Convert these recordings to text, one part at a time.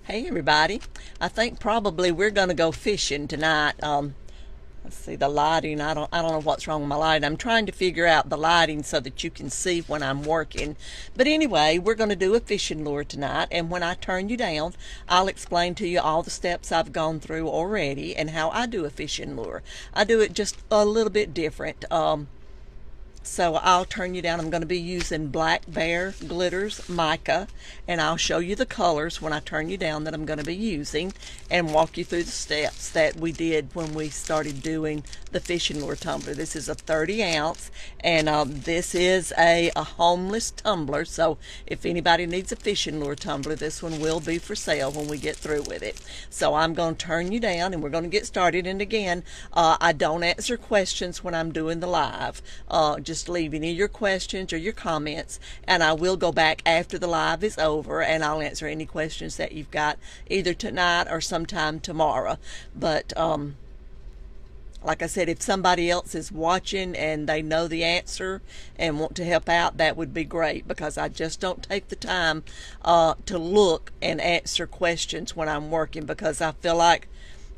Hey everybody, I think probably we're gonna go fishing tonight. Let's see the lighting. I don't know what's wrong with my lighting. I'm trying to figure out the lighting so that you can see when I'm working. But anyway, we're gonna do a fishing lure tonight, and when I turn you down, I'll explain to you all the steps I've gone through already and how I do a fishing lure. I do it just a little bit different. So I'll turn you down. I'm going to be using Black Bear Glitters mica, and I'll show you the colors when I turn you down that I'm going to be using and walk you through the steps that we did when we started doing the fishing lure tumbler. This is a 30 ounce, and this is a homeless tumbler, so if anybody needs a fishing lure tumbler, this one will be for sale when we get through with it. So I'm going to turn you down and we're going to get started. And again, I don't answer questions when I'm doing the live. Just leave any of your questions or your comments, and I will go back after the live is over and I'll answer any questions that you've got either tonight or sometime tomorrow. But like I said, if somebody else is watching and they know the answer and want to help out, that would be great, because I just don't take the time to look and answer questions when I'm working, because I feel like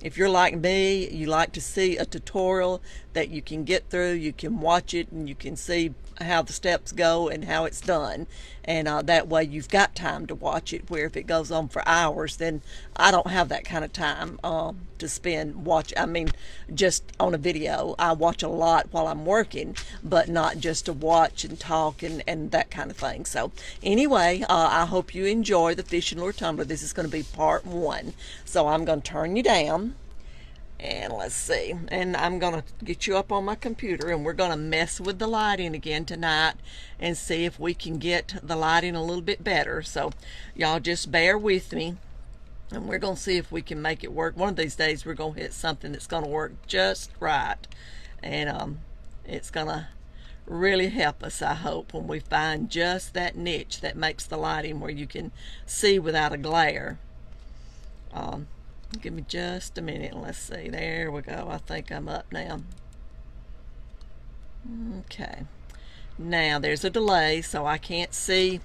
if you're like me, you like to see a tutorial that you can get through, you can watch it, and you can see how the steps go and how it's done. And that way you've got time to watch it, where if it goes on for hours, then I don't have that kind of time to spend just on a video. I watch a lot while I'm working, but not just to watch and talk and that kind of thing. So anyway, I hope you enjoy the fishing lure tumbler. This is going to be part one. So I'm going to turn you down. And let's see, and I'm gonna get you up on my computer, and we're gonna mess with the lighting again tonight and see if we can get the lighting a little bit better. So y'all just bear with me, and we're gonna see if we can make it work. One of these days we're gonna hit something that's gonna work just right, and it's gonna really help us, I hope, when we find just that niche that makes the lighting where you can see without a glare. Give me just a minute. Let's see. There we go. I think I'm up now. Okay. Now there's a delay, so I can't see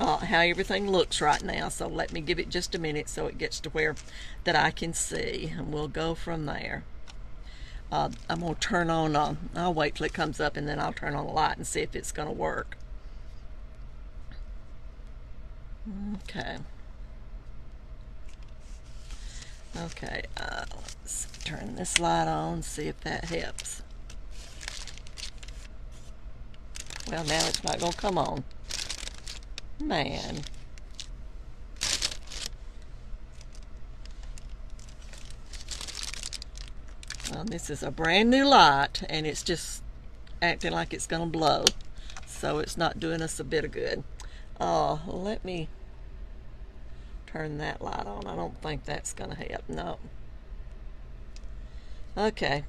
how everything looks right now. So let me give it just a minute so it gets to where that I can see, and we'll go from there. I'm going to turn on, I'll wait till it comes up, and then I'll turn on the light and see if it's going to work. Okay. Okay, let's turn this light on, see if that helps. Well, now it's not going to come on. Man. Well, this is a brand new light, and it's just acting like it's going to blow. So it's not doing us a bit of good. Let me turn that light on. I don't think that's gonna help. No. Okay,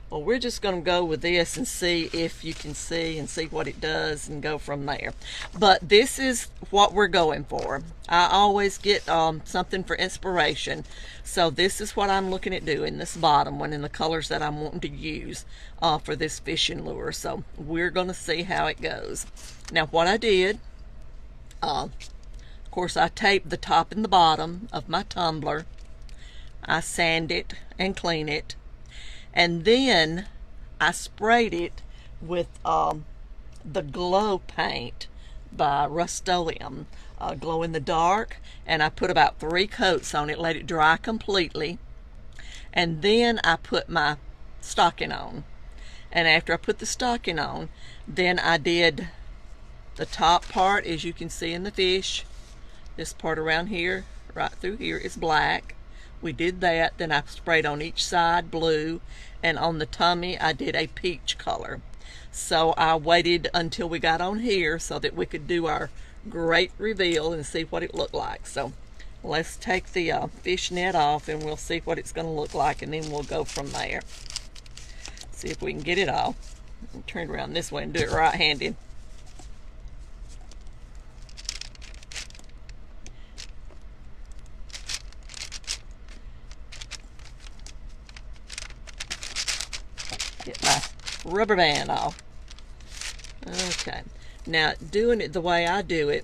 well, we're just gonna go with this and see if you can see and see what it does and go from there. But this is what we're going for. I always get something for inspiration, so this is what I'm looking at doing, this bottom one, and the colors that I'm wanting to use for this fishing lure. So we're gonna see how it goes. Now what I did, of course, I taped the top and the bottom of my tumbler. I sand it and clean it, and then I sprayed it with the glow paint by Rust-Oleum, glow in the dark, and I put about 3 coats on it, let it dry completely, and then I put my stocking on. And after I put the stocking on, then I did the top part, as you can see in the fish. This part around here, right through here, is black. We did that. Then I sprayed on each side blue, and on the tummy I did a peach color. So I waited until we got on here so that we could do our great reveal and see what it looked like. So let's take the fish net off, and we'll see what it's going to look like, and then we'll go from there. See if we can get it off. Turn it around this way and do it right-handed. Get my rubber band off. Okay, now doing it the way I do it,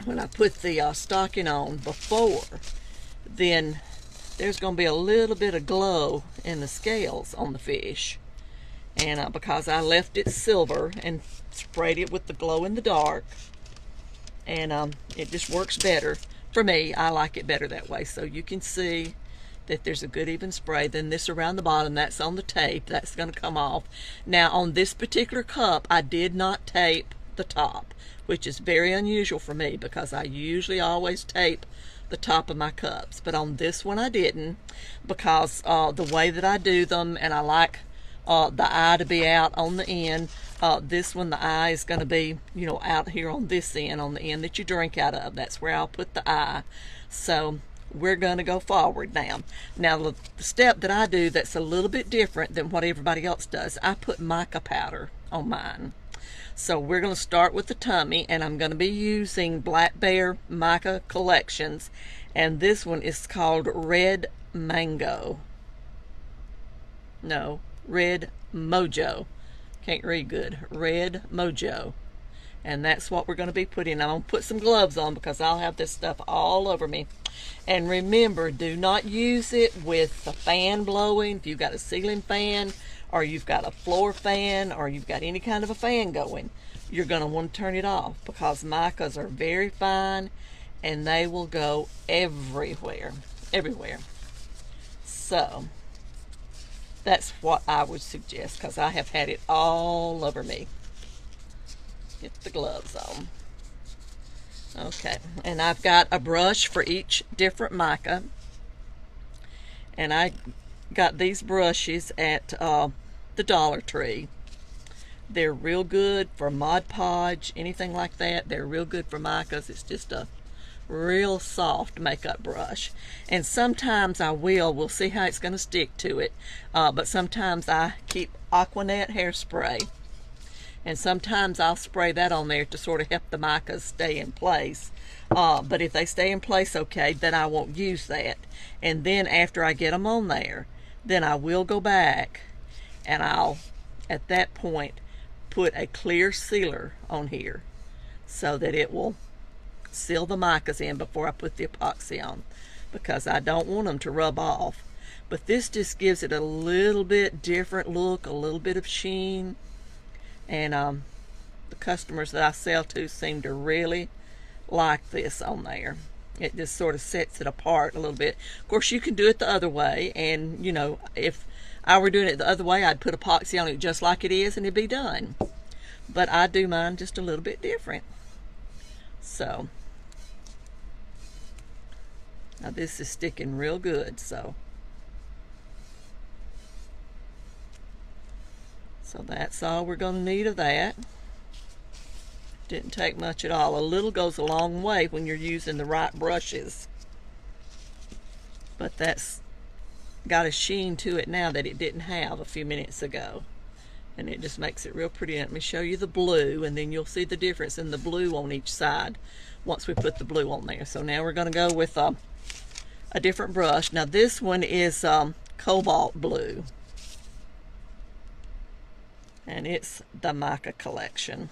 when I put the stocking on before, then there's going to be a little bit of glow in the scales on the fish. And because I left it silver and sprayed it with the glow in the dark, and it just works better for me. I like it better that way. So you can see that there's a good even spray. Then this around the bottom, that's on the tape, that's going to come off. Now on this particular cup, I did not tape the top, which is very unusual for me because I usually always tape the top of my cups, but on this one I didn't, because the way that I do them, and I like the eye to be out on the end. This one, the eye is going to be, you know, out here on this end, on the end that you drink out of. That's where I'll put the eye. So we're going to go forward now. Now the step that I do that's a little bit different than what everybody else does, I put mica powder on mine. So we're going to start with the tummy, and I'm going to be using Black Bear Mica Collections, and this one is called Red Mango. No, Red Mojo. Can't read good. Red Mojo. And that's what we're going to be putting. I'm going to put some gloves on because I'll have this stuff all over me. And remember, do not use it with the fan blowing. If you've got a ceiling fan, or you've got a floor fan, or you've got any kind of a fan going, you're going to want to turn it off, because micas are very fine and they will go everywhere. Everywhere. So that's what I would suggest, because I have had it all over me. Get the gloves on. Okay, and I've got a brush for each different mica, and I got these brushes at the Dollar Tree. They're real good for Mod Podge, anything like that. They're real good for micas. It's just a real soft makeup brush. And sometimes we'll see how it's going to stick to it, but sometimes I keep Aquanet hairspray, and sometimes I'll spray that on there to sort of help the micas stay in place. But if they stay in place okay, then I won't use that. And then after I get them on there, then I will go back and I'll, at that point, put a clear sealer on here so that it will seal the micas in before I put the epoxy on, because I don't want them to rub off. But this just gives it a little bit different look, a little bit of sheen, and the customers that I sell to seem to really like this on there. It just sort of sets it apart a little bit. Of course, you can do it the other way, and you know, if I were doing it the other way, I'd put epoxy on it just like it is and it'd be done. But I do mine just a little bit different. So now this is sticking real good, so that's all we're going to need of that. Didn't take much at all. A little goes a long way when you're using the right brushes. But that's got a sheen to it now that it didn't have a few minutes ago. And it just makes it real pretty. Let me show you the blue, and then you'll see the difference in the blue on each side once we put the blue on there. So now we're going to go with a different brush. Now this one is cobalt blue, and it's the Mica Collection.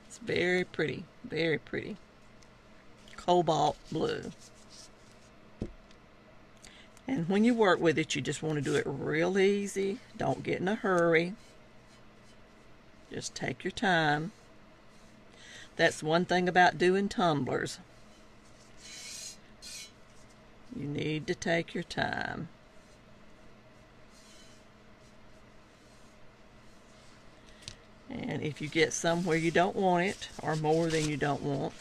It's very pretty, very pretty. Cobalt blue. And when you work with it, you just want to do it real easy. Don't get in a hurry. Just take your time. That's one thing about doing tumblers. You need to take your time. And if you get somewhere you don't want it, or more than you don't want,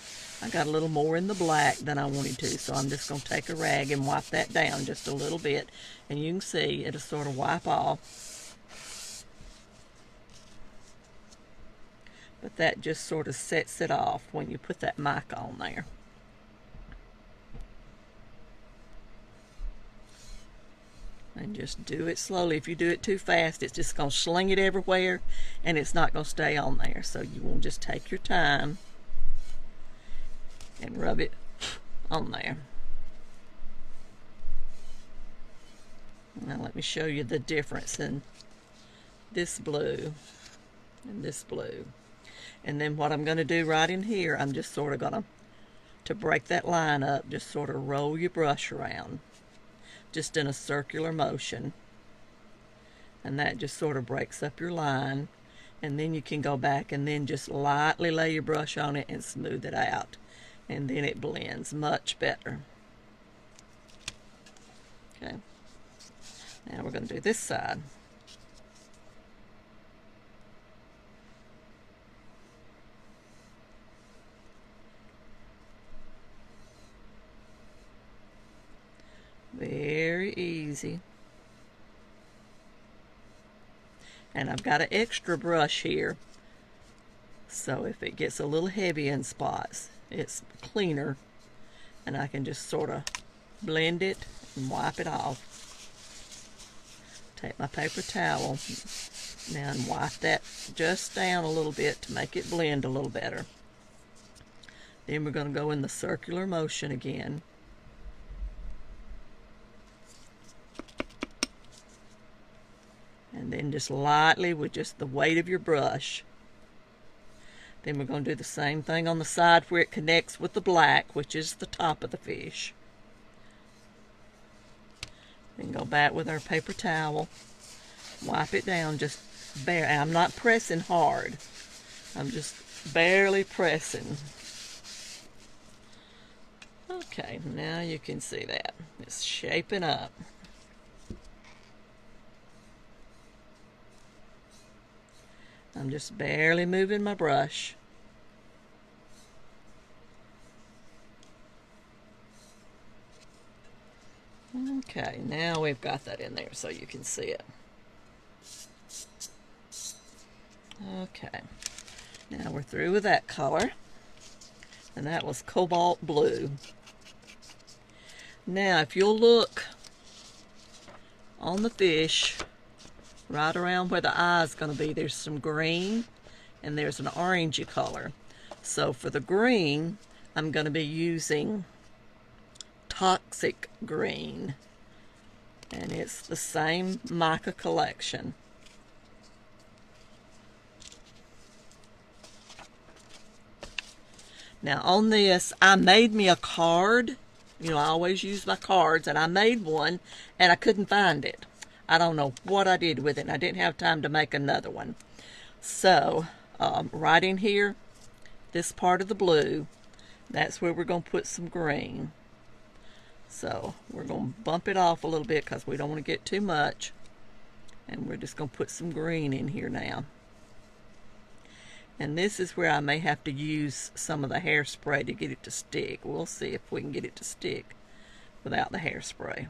I got a little more in the black than I wanted to, so I'm just going to take a rag and wipe that down just a little bit, and you can see it'll sort of wipe off. But that just sort of sets it off when you put that mica on there. And just do it slowly. If you do it too fast, it's just going to sling it everywhere, and it's not going to stay on there. So you want to just take your time and rub it on there. Now let me show you the difference in this blue and this blue. And then what I'm going to do right in here, I'm just sort of going to break that line up, just sort of roll your brush around, just in a circular motion. And that just sort of breaks up your line. And then you can go back and then just lightly lay your brush on it and smooth it out. And then it blends much better. Okay. Now we're going to do this side. Very easy. And I've got an extra brush here, so if it gets a little heavy in spots, it's cleaner, and I can just sort of blend it and wipe it off. Take my paper towel now and wipe that just down a little bit to make it blend a little better. Then we're going to go in the circular motion again. And then just lightly with just the weight of your brush. Then we're going to do the same thing on the side where it connects with the black, which is the top of the fish. Then go back with our paper towel, wipe it down just bare. I'm not pressing hard. I'm just barely pressing. Okay, now you can see that. It's shaping up. I'm just barely moving my brush. Okay, now we've got that in there so you can see it. Okay, now we're through with that color. And that was cobalt blue. Now, if you'll look on the fish, right around where the eye is going to be, there's some green and there's an orangey color. So for the green, I'm going to be using Toxic Green, and it's the same mica collection. Now on this, I made me a card. You know, I always use my cards, and I made one and I couldn't find it. I don't know what I did with it, and I didn't have time to make another one. So, right in here, this part of the blue, that's where we're going to put some green. So, we're going to bump it off a little bit because we don't want to get too much. And we're just going to put some green in here now. And this is where I may have to use some of the hairspray to get it to stick. We'll see if we can get it to stick without the hairspray.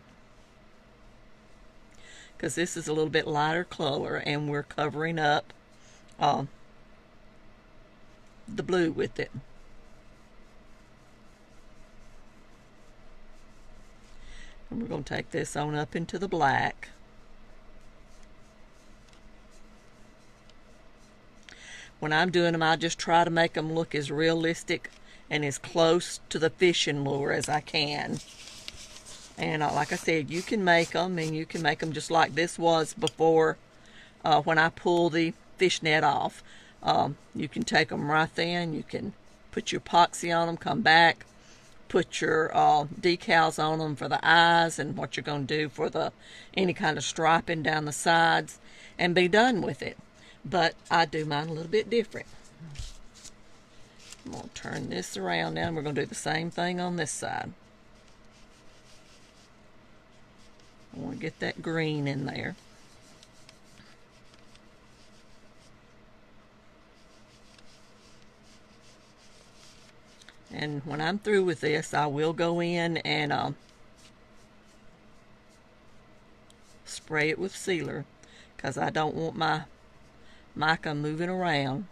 Because this is a little bit lighter color and we're covering up the blue with it. And we're going to take this on up into the black. When I'm doing them, I just try to make them look as realistic and as close to the fishing lure as I can. And like I said, you can make them, and you can make them just like this was before when I pull the fish net off. You can take them right then. You can put your epoxy on them, come back, put your decals on them for the eyes and what you're going to do for the any kind of striping down the sides, and be done with it. But I do mine a little bit different. I'm going to turn this around now, and we're going to do the same thing on this side. I want to get that green in there. And when I'm through with this, I will go in and spray it with sealer, because I don't want my mica moving around.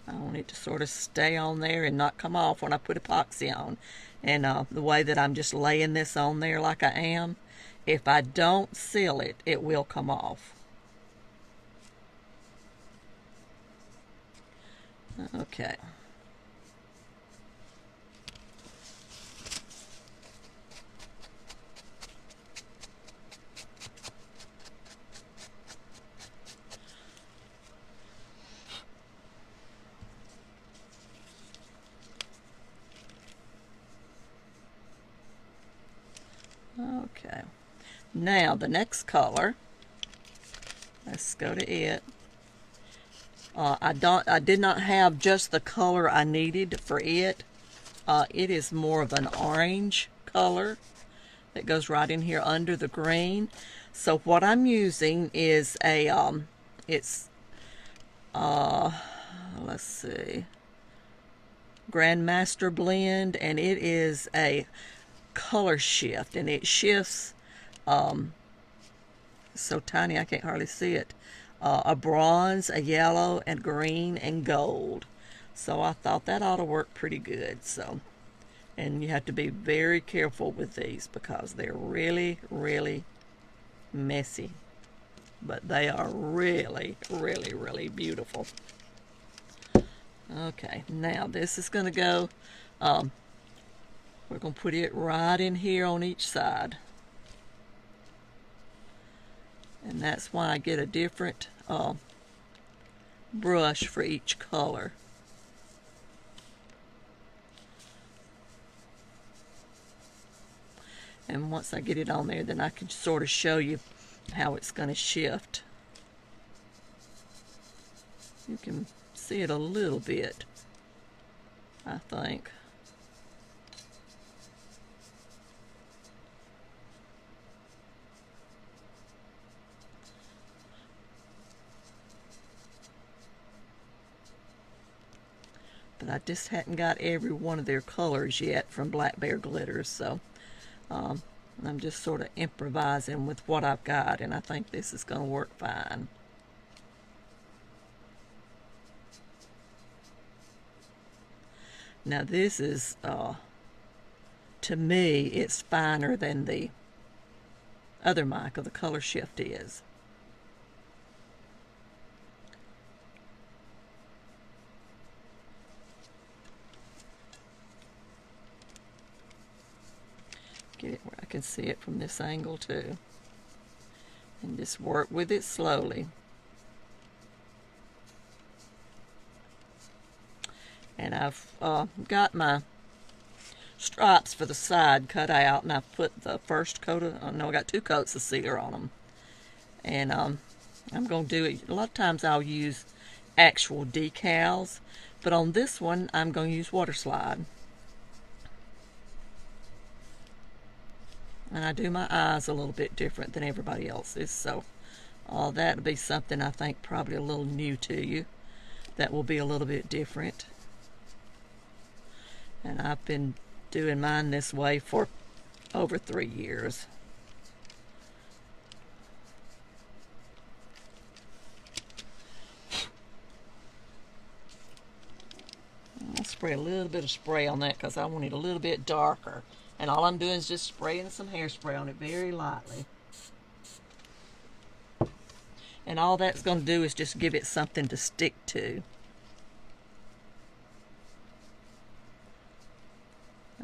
I want it to sort of stay on there and not come off when I put epoxy on. And the way that I'm just laying this on there like I am, if I don't seal it, it will come off. Okay. Okay. Now the next color. Let's go to it. I did not have just the color I needed for it. It is more of an orange color that goes right in here under the green. So what I'm using is a let's see, Grandmaster blend, and it is a color shift, and it shifts so tiny I can't hardly see it. A bronze, a yellow, and green, and gold. So I thought that ought to work pretty good. So, and you have to be very careful with these because they're really, really messy. But they are really, really, really beautiful. Okay, now this is going to go, we're going to put it right in here on each side. And that's why I get a different brush for each color. And once I get it on there, then I can sort of show you how it's going to shift. You can see it a little bit, I think. But I just hadn't got every one of their colors yet from Black Bear Glitters, so I'm just sort of improvising with what I've got, and I think this is going to work fine. Now this is, to me, it's finer than the other mica, the color shift is. Get it where I can see it from this angle too. And just work with it slowly. And I've got my stripes for the side cut out, and I've put the first coat of, no, I got 2 coats of sealer on them. And I'm going to do it, a lot of times I'll use actual decals, but on this one I'm going to use water slide. And I do my eyes a little bit different than everybody else's, so that'll be something I think probably a little new to you. That will be a little bit different. And I've been doing mine this way for over 3 years. I'll spray a little bit of spray on that because I want it a little bit darker. And all I'm doing is just spraying some hairspray on it very lightly. And all that's going to do is just give it something to stick to.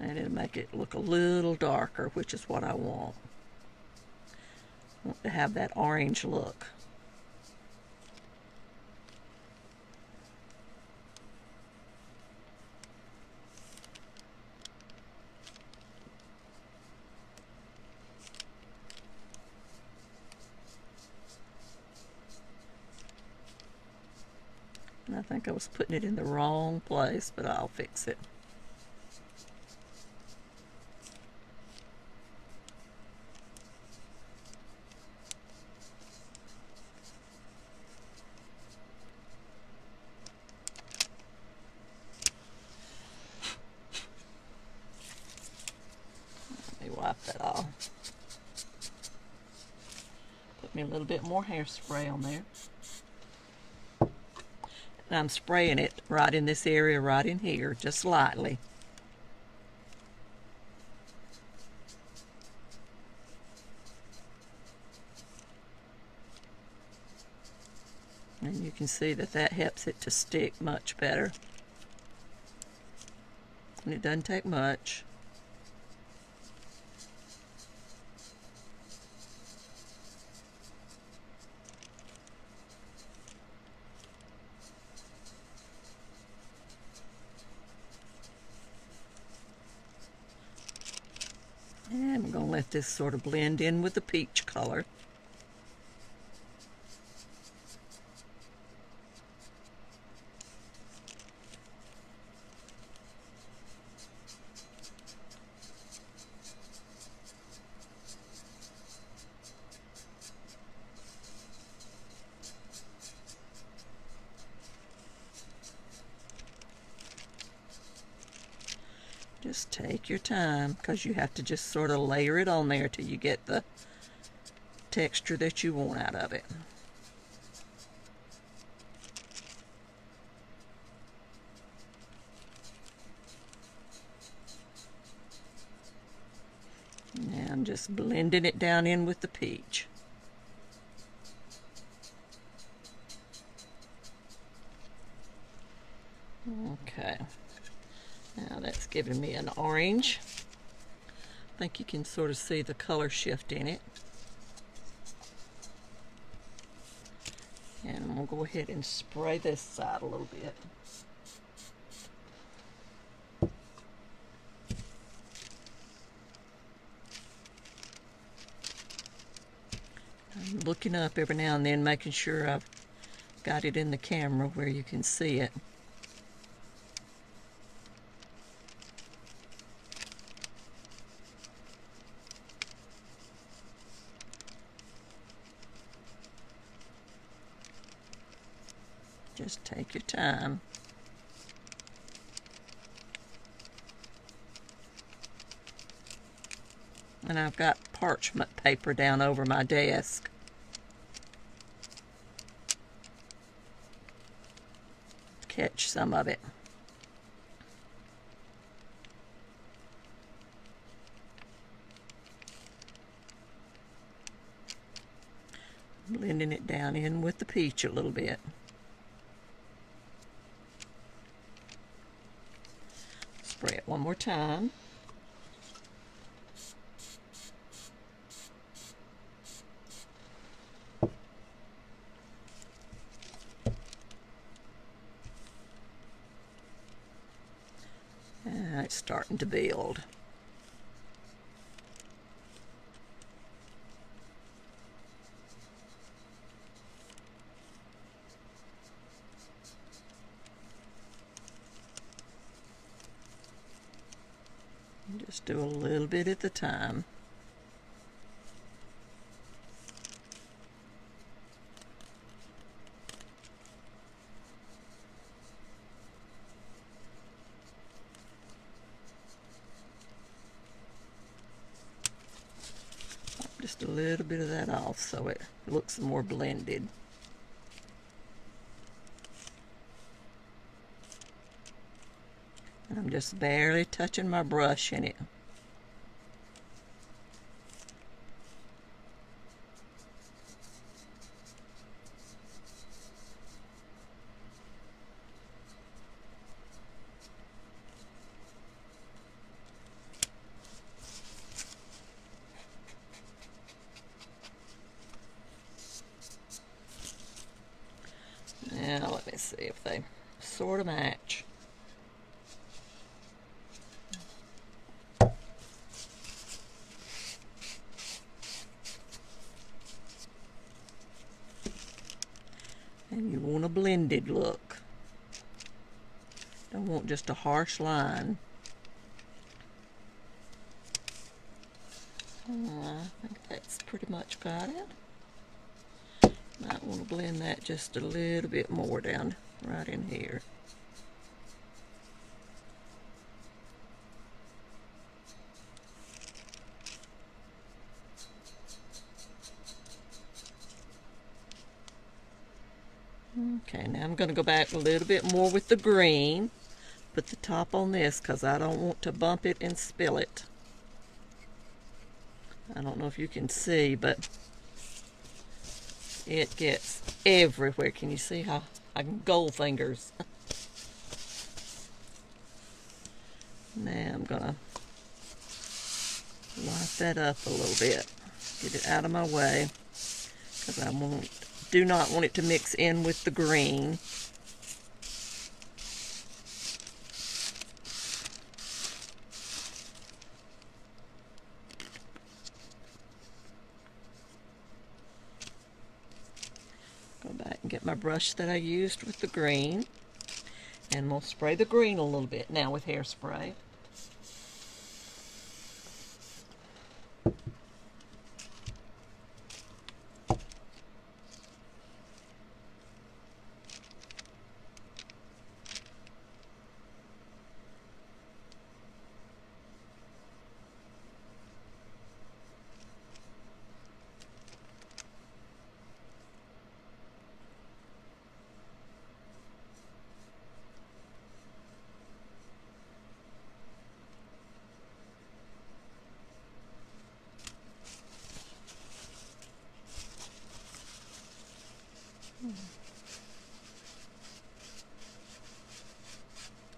And it'll make it look a little darker, which is what I want. I want to have that orange look. And I think I was putting it in the wrong place, but I'll fix it. Let me wipe that off. Put me a little bit more hairspray on there. And I'm spraying it right in this area, right in here, just lightly. And you can see that that helps it to stick much better. And it doesn't take much. And I'm going to let this sort of blend in with the peach color. Just take your time, because you have to just sort of layer it on there till you get the texture that you want out of it. Now I'm just blending it down in with the peach. Okay. Now that's giving me an orange. I think you can sort of see the color shift in it. And I'm going to go ahead and spray this side a little bit. I'm looking up every now and then, making sure I've got it in the camera where you can see it. Just take your time. And I've got parchment paper down over my desk. Catch some of it. Blending it down in with the peach a little bit. Spray it one more time. It's starting to build. Just do a little bit at a time. Just a little bit of that off so it looks more blended. And I'm just barely touching my brush in it. Now let me see if they sort of match. And you want a blended look. Don't want just a harsh line. I think that's pretty much got it. Might want to blend that just a little bit more down right in here. Okay, now I'm going to go back a little bit more with the green. Put the top on this because I don't want to bump it and spill it. I don't know if you can see, but it gets everywhere. Can you see how I can gold fingers? Now I'm going to light that up a little bit. Get it out of my way because I do not want it to mix in with the green. our brush that I used with the green, and we'll spray the green a little bit now with hairspray.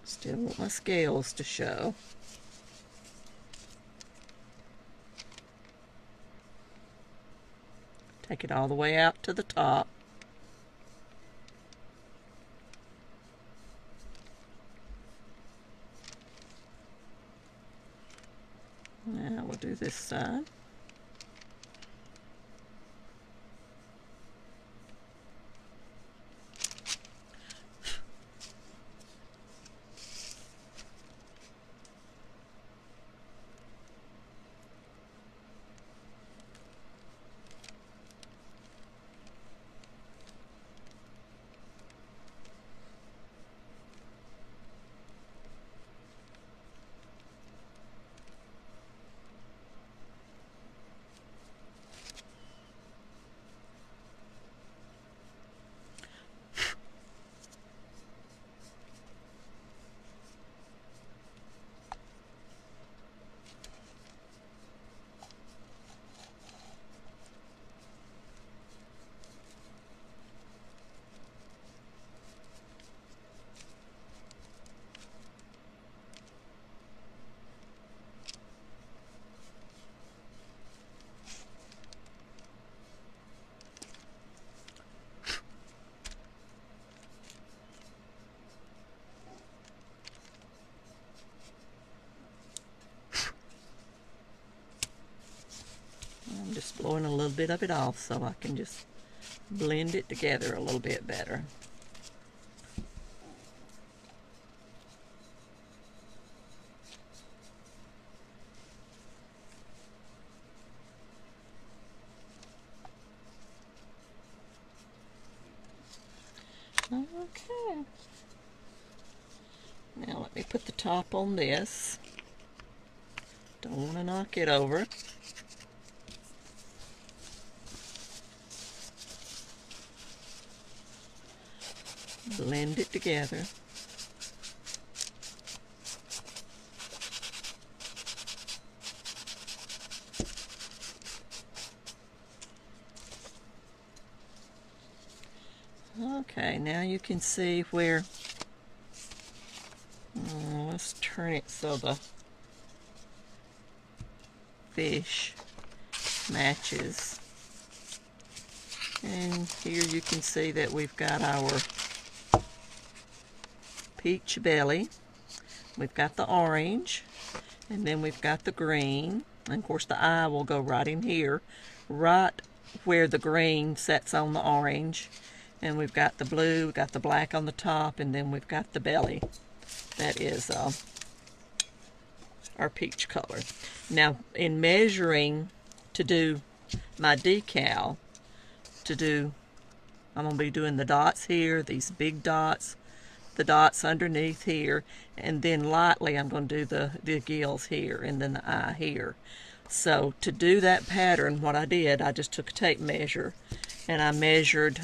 Still want my scales to show. Take it all the way out to the top. Now we'll do this side. I'm just blowing a little bit of it off so I can just blend it together a little bit better. Okay. Now let me put the top on this. Don't want to knock it over. Blend it together. Okay, now you can see where, let's turn it so the fish matches. And here you can see that we've got our peach belly, we've got the orange, and then we've got the green, and of course the eye will go right in here, right where the green sets on the orange, and we've got the blue, we've got the black on the top, and then we've got the belly. That is our peach color. Now in measuring to do my decal, I'm going to be doing the dots here, these big dots, the dots underneath here, and then lightly I'm going to do the gills here and then the eye here. So to do that pattern, what I did, I just took a tape measure and I measured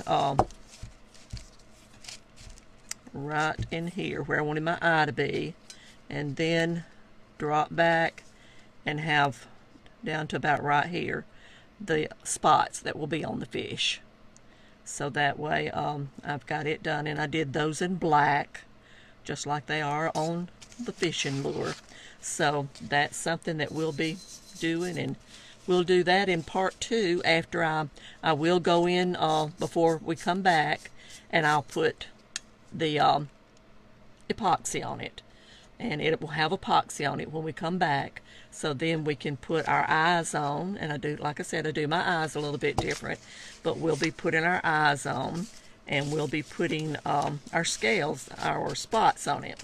right in here where I wanted my eye to be, and then drop back and have down to about right here the spots that will be on the fish. So that way I've got it done, and I did those in black just like they are on the fishing lure. So that's something that we'll be doing, and we'll do that in part 2 after I will go in before we come back, and I'll put the epoxy on it, and it will have epoxy on it when we come back. So then we can put our eyes on, and I do, like I said, I do my eyes a little bit different, but we'll be putting our eyes on, and we'll be putting our scales, our spots on it.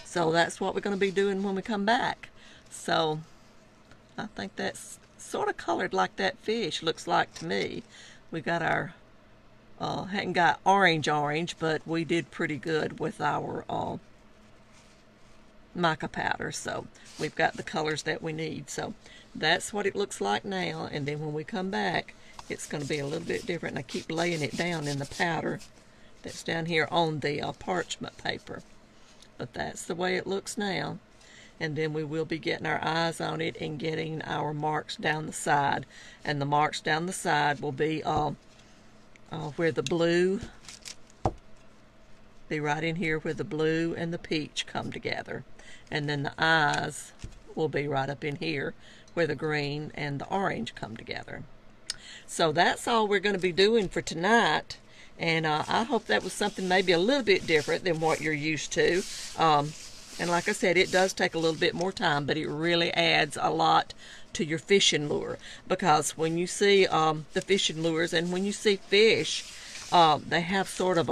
So that's what we're going to be doing when we come back. So I think that's sort of colored like that fish looks like to me. We got our hadn't got orange, but we did pretty good with our mica powder, so we've got the colors that we need. So that's what it looks like now, and then when we come back, it's going to be a little bit different. And I keep laying it down in the powder that's down here on the parchment paper, but that's the way it looks now. And then we will be getting our eyes on it and getting our marks down the side, and the marks down the side will be where the blue, be right in here where the blue and the peach come together, and then the eyes will be right up in here where the green and the orange come together. So that's all we're going to be doing for tonight, and I hope that was something maybe a little bit different than what you're used to. And like I said, it does take a little bit more time, but it really adds a lot to your fishing lure, because when you see the fishing lures and when you see fish, they have sort of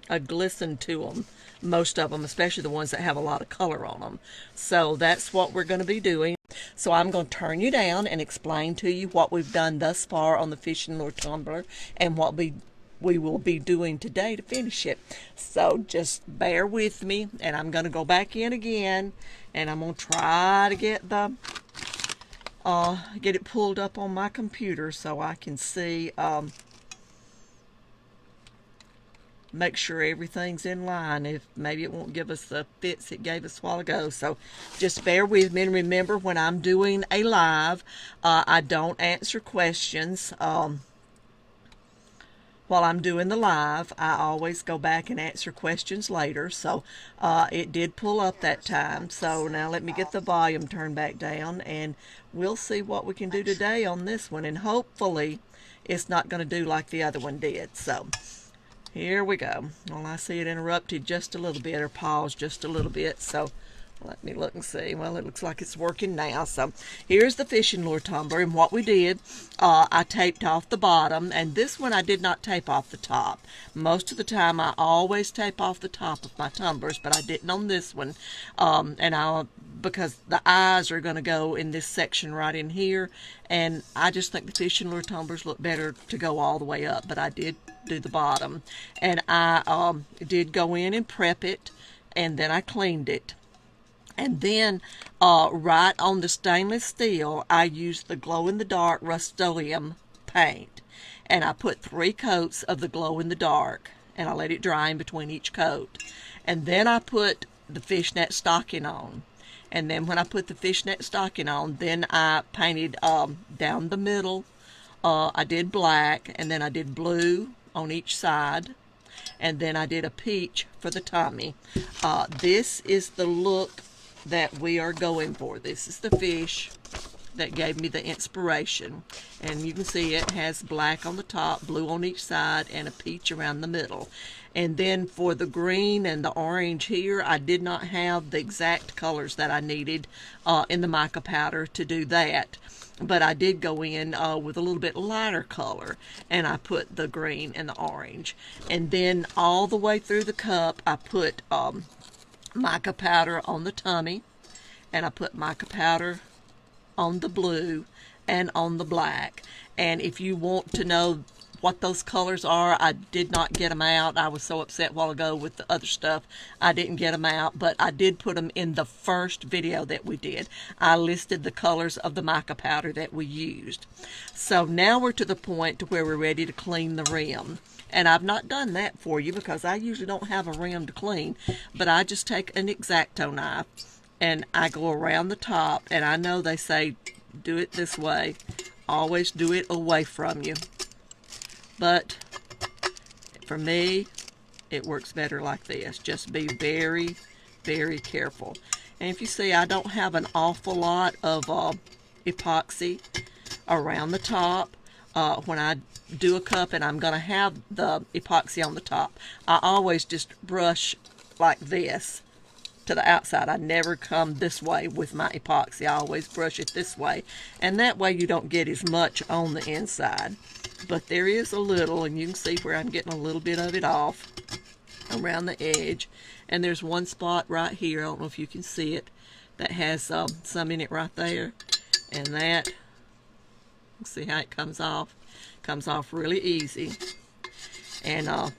a glisten to them, most of them, especially the ones that have a lot of color on them. So that's what we're going to be doing. So I'm going to turn you down and explain to you what we've done thus far on the fishing lure tumbler and what we will be doing today to finish it. So just bear with me, and I'm going to go back in again, and I'm going to try to get it pulled up on my computer so I can see, make sure everything's in line. If maybe it won't give us the fits it gave us a while ago. So just bear with me, and remember, when I'm doing a live, I don't answer questions. While I'm doing the live, I always go back and answer questions later. So it did pull up that time. So now let me get the volume turned back down, and we'll see what we can do today on this one. And hopefully it's not going to do like the other one did. So here we go. Well, I see it interrupted just a little bit, or paused just a little bit. So let me look and see. Well, it looks like it's working now. So here's the fishing lure tumbler, and what we did, I taped off the bottom, and this one I did not tape off the top. Most of the time I always tape off the top of my tumblers, but I didn't on this one, because the eyes are going to go in this section right in here, and I just think the fishing lure tumblers look better to go all the way up, but I did do the bottom, and I did go in and prep it, and then I cleaned it. And then right on the stainless steel, I used the glow-in-the-dark Rust-Oleum paint. And I put 3 coats of the glow-in-the-dark, and I let it dry in between each coat. And then I put the fishnet stocking on. And then when I put the fishnet stocking on, then I painted down the middle. I did black, and then I did blue on each side. And then I did a peach for the tummy. This is the look that we are going for. This is the fish that gave me the inspiration, and you can see it has black on the top, blue on each side, and a peach around the middle. And then for the green and the orange here, I did not have the exact colors that I needed in the mica powder to do that, but I did go in with a little bit lighter color, and I put the green and the orange. And then all the way through the cup, I put mica powder on the tummy, and I put mica powder on the blue and on the black. And if you want to know what those colors are, I did not get them out. I was so upset a while ago with the other stuff, I didn't get them out, but I did put them in the first video that we did. I listed the colors of the mica powder that we used. So now we're to the point to where we're ready to clean the rim. And I've not done that for you because I usually don't have a rim to clean, but I just take an X-Acto knife and I go around the top, and I know they say do it this way, always do it away from you, but for me it works better like this. Just be very, very careful. And if you see, I don't have an awful lot of epoxy around the top. When I do a cup and I'm going to have the epoxy on the top, I always just brush like this to the outside. I never come this way with my epoxy. I always brush it this way, and that way you don't get as much on the inside. but there is a little, and you can see where I'm getting a little bit of it off around the edge. And there's one spot right here, I don't know if you can see it, that has some in it right there. And that, see how it comes off? Comes off really easy. And I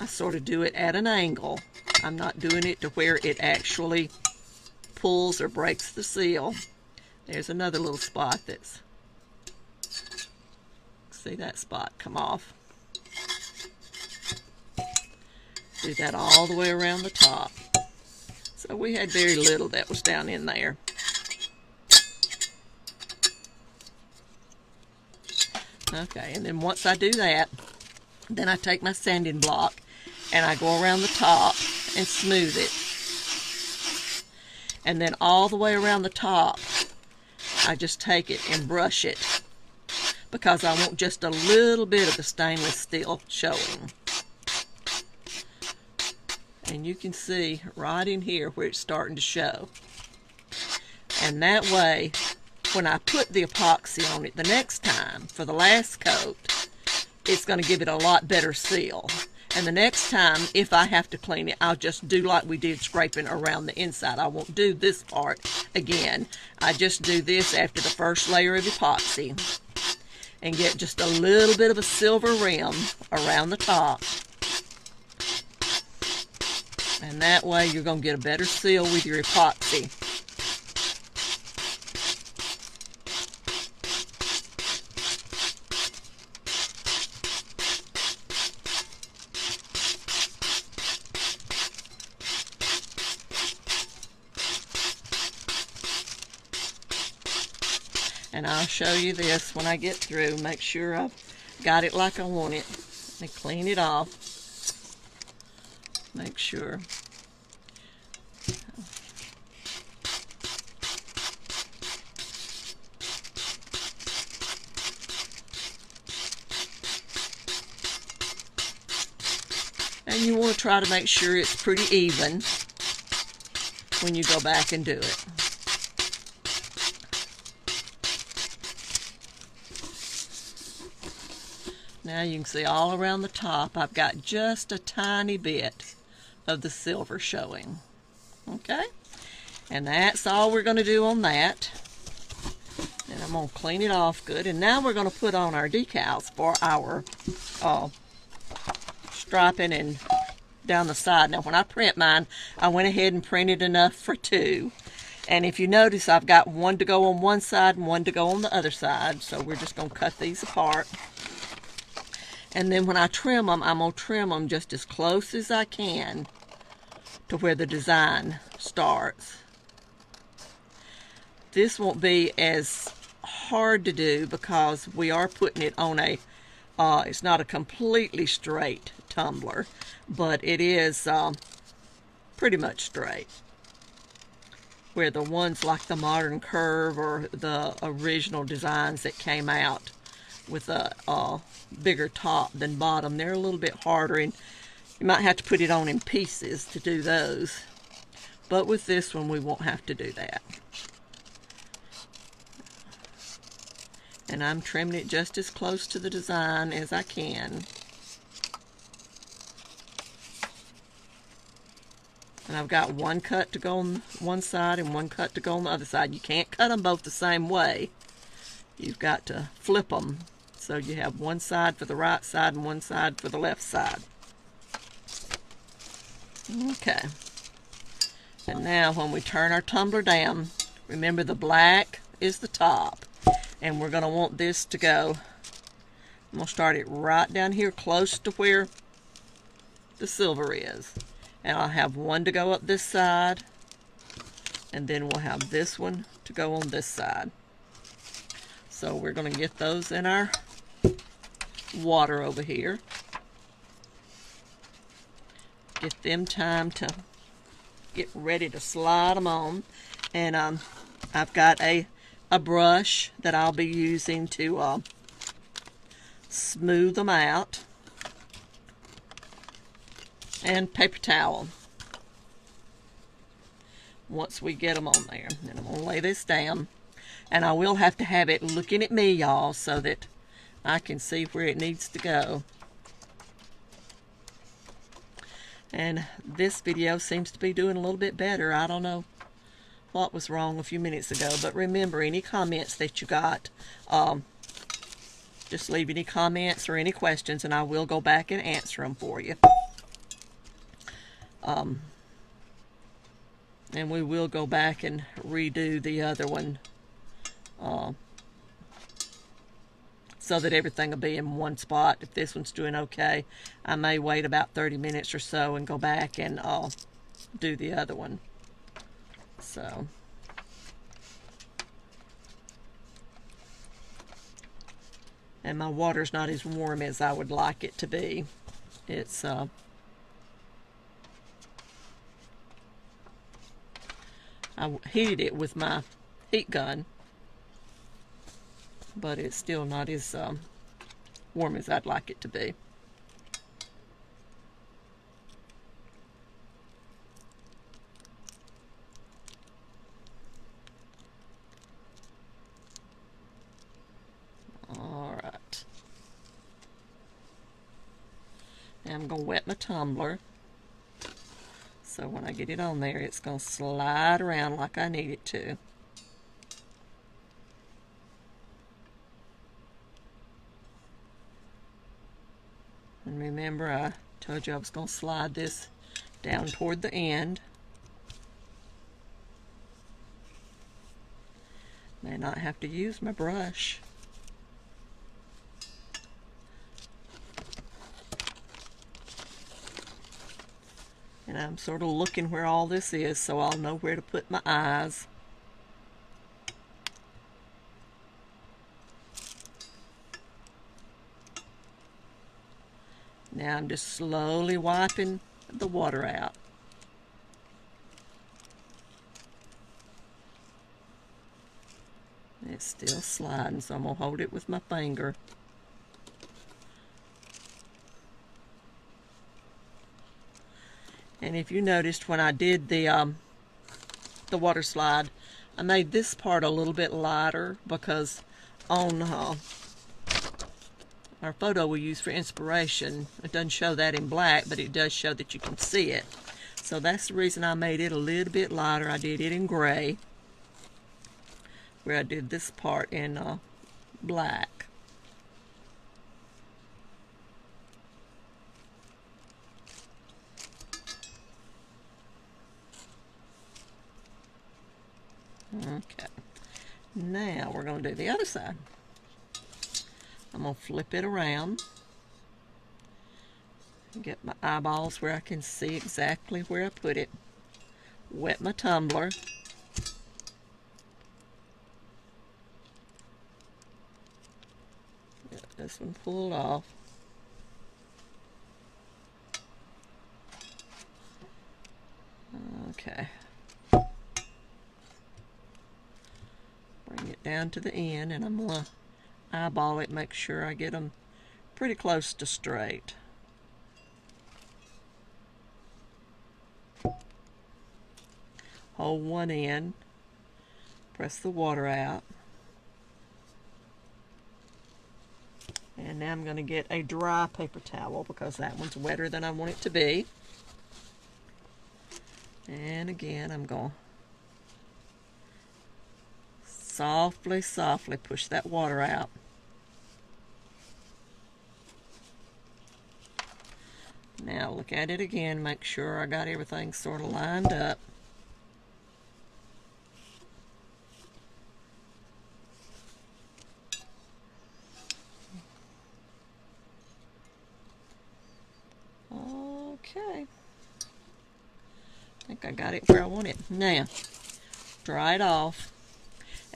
sort of do it at an angle. I'm not doing it to where it actually pulls or breaks the seal. There's another little spot that's, see that spot come off. Do that all the way around the top. So we had very little that was down in there. Okay, and then once I do that, then I take my sanding block and I go around the top and smooth it. And then all the way around the top, I just take it and brush it because I want just a little bit of the stainless steel showing. And you can see right in here where it's starting to show. And that way, when I put the epoxy on it the next time for the last coat, it's going to give it a lot better seal. And the next time, if I have to clean it, I'll just do like we did scraping around the inside. I won't do this part again. I just do this after the first layer of epoxy and get just a little bit of a silver rim around the top. And that way you're going to get a better seal with your epoxy. And I'll show you this when I get through. Make sure I've got it like I want it. And clean it off. Make sure. And you want to try to make sure it's pretty even when you go back and do it. Now you can see all around the top I've got just a tiny bit of the silver showing. Okay? And that's all we're going to do on that. And I'm going to clean it off good. And now we're going to put on our decals for our striping and down the side. Now when I print mine, I went ahead and printed enough for 2. And if you notice, I've got one to go on one side and one to go on the other side. So we're just going to cut these apart. And then when I trim them, I'm going to trim them just as close as I can to where the design starts. This won't be as hard to do because we are putting it on a, it's not a completely straight tumbler, but it is pretty much straight. Where the ones like the Modern Curve or the original designs that came out with a bigger top than bottom, they're a little bit harder, and you might have to put it on in pieces to do those. But with this one, we won't have to do that. And I'm trimming it just as close to the design as I can. And I've got one cut to go on one side and one cut to go on the other side. You can't cut them both the same way. You've got to flip them. So you have one side for the right side and one side for the left side. Okay. And now when we turn our tumbler down, remember the black is the top. And we're going to want this to go, I'm going to start it right down here close to where the silver is. And I'll have one to go up this side. And then we'll have this one to go on this side. So we're going to get those in our water over here. Get them time to get ready to slide them on. And I've got a brush that I'll be using to smooth them out. And paper towel. Once we get them on there. And I'm going to lay this down. And I will have to have it looking at me, y'all, so that I can see where it needs to go. And this video seems to be doing a little bit better. I don't know what was wrong a few minutes ago, but remember, any comments that you got, just leave any comments or any questions and I will go back and answer them for you. And we will go back and redo the other one so that everything will be in one spot. If this one's doing okay, I may wait about 30 minutes or so and go back and do the other one. So and my water's not as warm as I would like it to be. It's I heated it with my heat gun, but it's still not as warm as I'd like it to be. Alright. Now I'm going to wet my tumbler. So when I get it on there, it's going to slide around like I need it to. And remember, I told you I was going to slide this down toward the end. May not have to use my brush. And I'm sort of looking where all this is so I'll know where to put my eyes. Now I'm just slowly wiping the water out. It's still sliding, so I'm going to hold it with my finger. And if you noticed when I did the water slide, I made this part a little bit lighter because on our photo we use for inspiration, it doesn't show that in black, but it does show that you can see it. So that's the reason I made it a little bit lighter. I did it in gray, where I did this part in black. Okay, now we're going to do the other side. I'm going to flip it around, get my eyeballs where I can see exactly where I put it, wet my tumbler, get this one pulled off. Okay. Bring it down to the end, and I'm going to eyeball it, make sure I get them pretty close to straight. Hold one end, press the water out, and now I'm going to get a dry paper towel because that one's wetter than I want it to be. And again, I'm going to softly, softly push that water out. Now look at it again, make sure I got everything sort of lined up. Okay. I think I got it where I want it. Now, dry it off.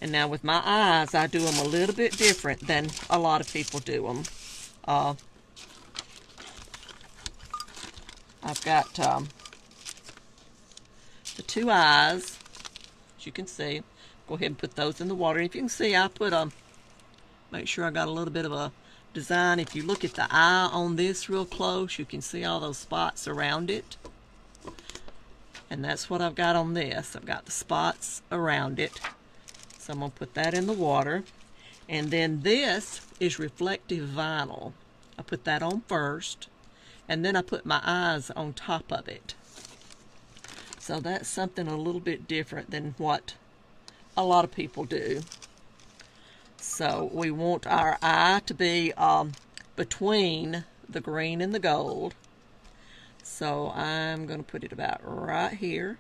And now with my eyes, I do them a little bit different than a lot of people do them. I've got the two eyes, as you can see. Go ahead and put those in the water. If you can see, I put make sure I got a little bit of a design. If you look at the eye on this real close, you can see all those spots around it. And that's what I've got on this. I've got the spots around it. So I'm going to put that in the water. And then this is reflective vinyl. I put that on first, and then I put my eyes on top of it. So that's something a little bit different than what a lot of people do. So we want our eye to be between the green and the gold. So I'm going to put it about right here.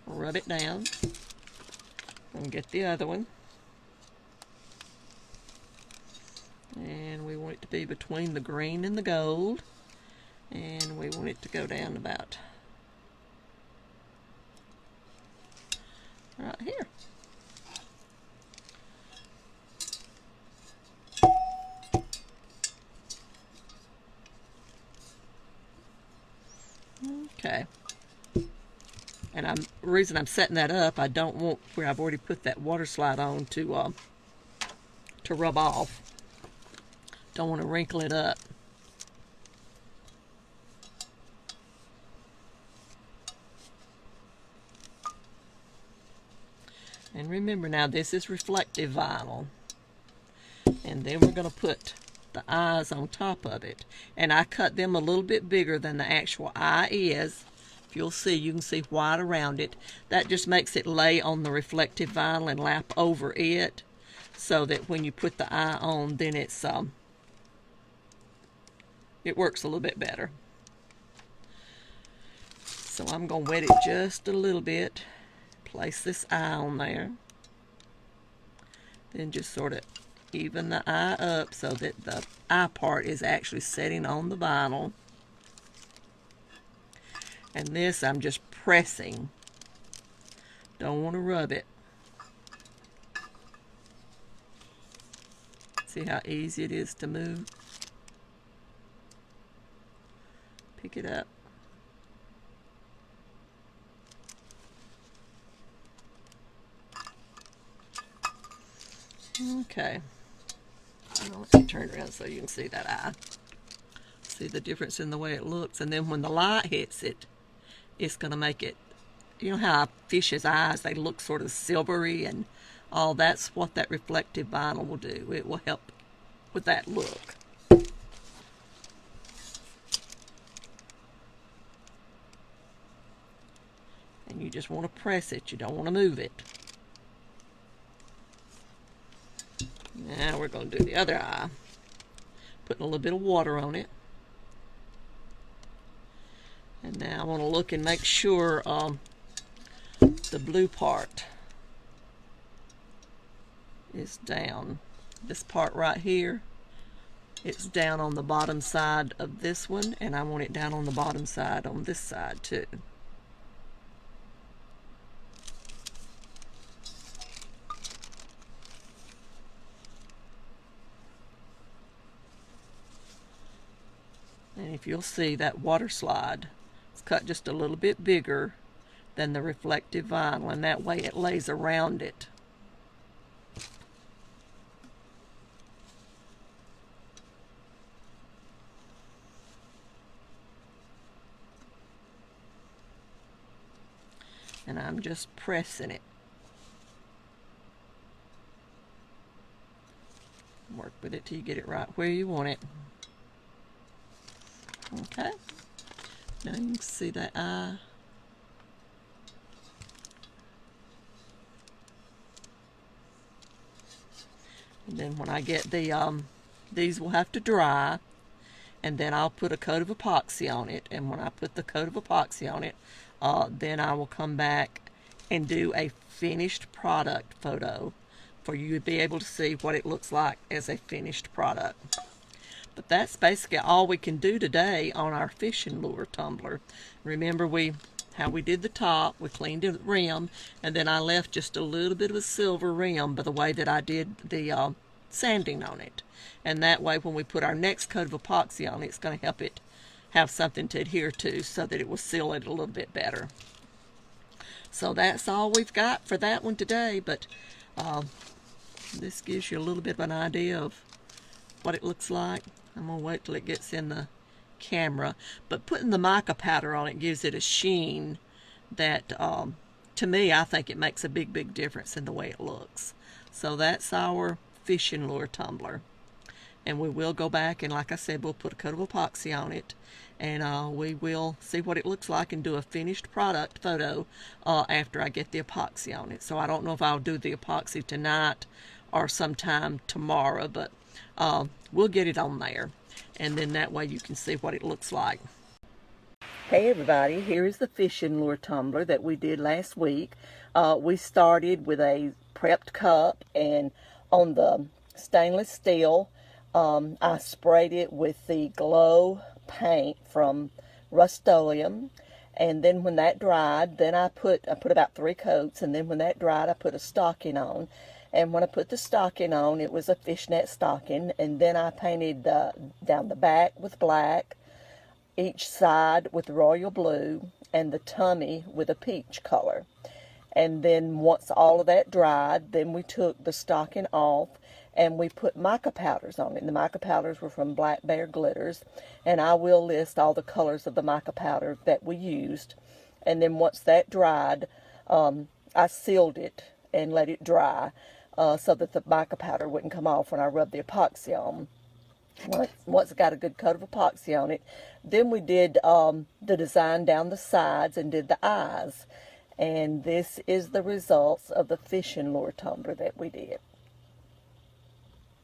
Rub it down. And get the other one. And we want it to be between the green and the gold. And we want it to go down about right here. Okay. And the reason I'm setting that up, I don't want where I've already put that water slide on to rub off. Don't want to wrinkle it up. And remember now, this is reflective vinyl. And then we're going to put the eyes on top of it. And I cut them a little bit bigger than the actual eye is. If you'll see, you can see white around it. That just makes it lay on the reflective vinyl and lap over it, so that when you put the eye on, then it works a little bit better. So I'm going to wet it just a little bit. Place this eye on there. Then just sort of even the eye up so that the eye part is actually setting on the vinyl. And this I'm just pressing. Don't want to rub it. See how easy it is to move? Pick it up. Okay. Let me turn around so you can see that eye. See the difference in the way it looks. And then when the light hits it, it's going to make it, you know how fish's eyes, they look sort of silvery and all. That's what that reflective vinyl will do. It will help with that look. And you just want to press it. You don't want to move it. Now we're going to do the other eye. Putting a little bit of water on it. And now I want to look and make sure the blue part is down. This part right here, it's down on the bottom side of this one, and I want it down on the bottom side on this side too. And if you'll see, that water slide is cut just a little bit bigger than the reflective vinyl, and that way it lays around it. And I'm just pressing it. Work with it till you get it right where you want it. Okay, now you can see that eye. And then when I get the, these will have to dry, and then I'll put a coat of epoxy on it. And when I put the coat of epoxy on it, then I will come back and do a finished product photo for you to be able to see what it looks like as a finished product. But that's basically all we can do today on our fishing lure tumbler. Remember how we did the top, we cleaned the rim, and then I left just a little bit of a silver rim by the way that I did the sanding on it. And that way when we put our next coat of epoxy on it, it's going to help it have something to adhere to so that it will seal it a little bit better. So that's all we've got for that one today, but this gives you a little bit of an idea of what it looks like. I'm going to wait till it gets in the camera. But putting the mica powder on it gives it a sheen that to me, I think it makes a big difference in the way it looks. So that's our fishing lure tumbler. And we will go back and, like I said, we'll put a coat of epoxy on it, and we will see what it looks like and do a finished product photo after I get the epoxy on it. So I don't know if I'll do the epoxy tonight or sometime tomorrow, but we'll get it on there, and then that way you can see what it looks like. Hey everybody, here is the fishing lure tumbler that we did last week. We started with a prepped cup, and on the stainless steel, I sprayed it with the glow paint from Rust-Oleum, and then when that dried, then I put about 3 coats, and then when that dried, I put a stocking on. And when I put the stocking on, it was a fishnet stocking, and then I painted down the back with black, each side with royal blue, and the tummy with a peach color. And then once all of that dried, then we took the stocking off and we put mica powders on it. And the mica powders were from Black Bear Glitters, and I will list all the colors of the mica powder that we used. And then once that dried, I sealed it and let it dry so that the mica powder wouldn't come off when I rubbed the epoxy on. Once it got a good coat of epoxy on it, then we did the design down the sides and did the eyes. And this is the results of the fishing lure tumbler that we did.